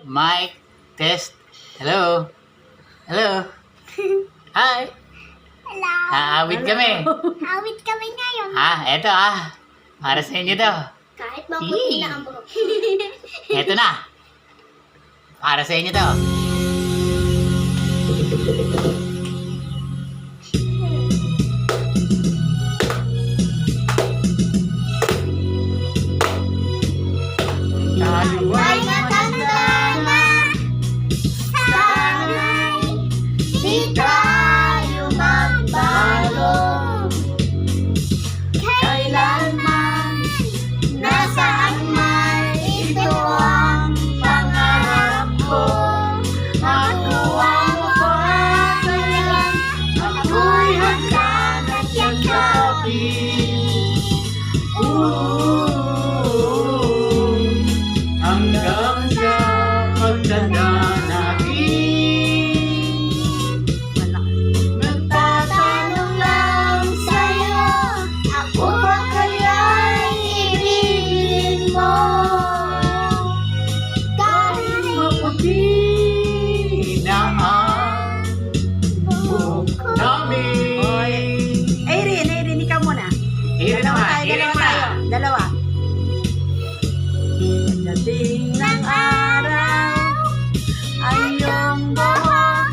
Mic, test. Hello. Hello. Hi. Hello. Aawit kami. Awit kami ngayon. Eto para sa inyo to. Kahit maputi na ang buhok. Eto na. Para sa inyo to. Tayo Ay matanda na. Sana'y di tayo magbago. Kailanman, nasaan man, ito ang pangarap ko. Makuha mo ko ang kaya, ako'y hanggang at yakapin. Hanggang sa pagtanda natin. Magtatanong lang sa'yo, ako ba kaya'y ibigin mo? Kahit Maputi na ang buhok namin. Irene, ikaw muna. Dalawa. Pagdating ng araw, ang iyong buhok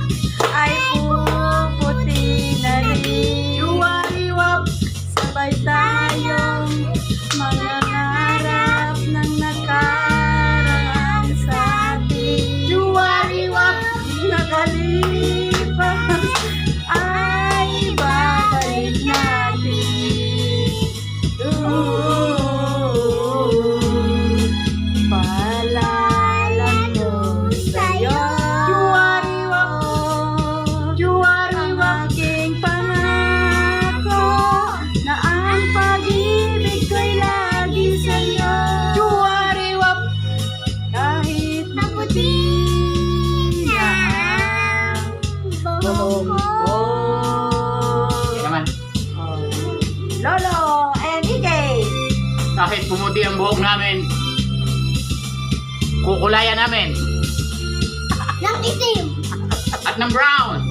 ay puputi na rin. Yuwariwap. Sabay tayong mangangarap ng nakaraan sa atin. Yuwariwap. Nakalipas ay babalik natin. Paalala ko sa'yo, ang aking pangako na ang pag-ibig ko'y lagi sa'yo. Yuwariwap. Kahit maputi na ang buhok ko. Yan naman. Lolo and Ike. Kahit pumuti ang buhok namin, kukulayan namin. Ng itim. At ng brown.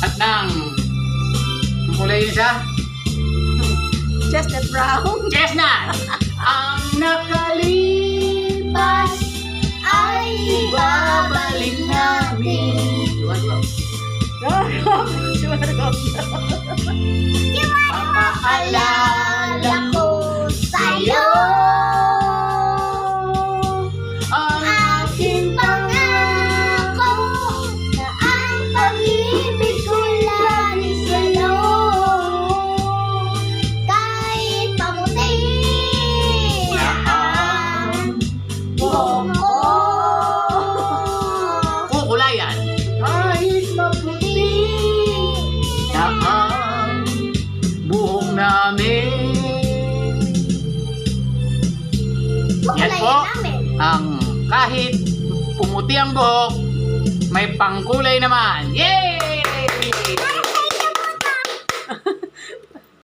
At ng kulay isa, Chestnut brown. chestnut. Ang nakalipas Ay ibabalik natin. Papaalala ko sa'yo, Ang aking pangako na ang pag-ibig ko'y lagi sa'yo. Kahit maputi na ang buhok ko. kukulayan. Kahit maputi Na ang buhok namin. Yan po. Kukulayan namin. Ang kahit pumuti ang buhok, may pangkulay naman. Yay!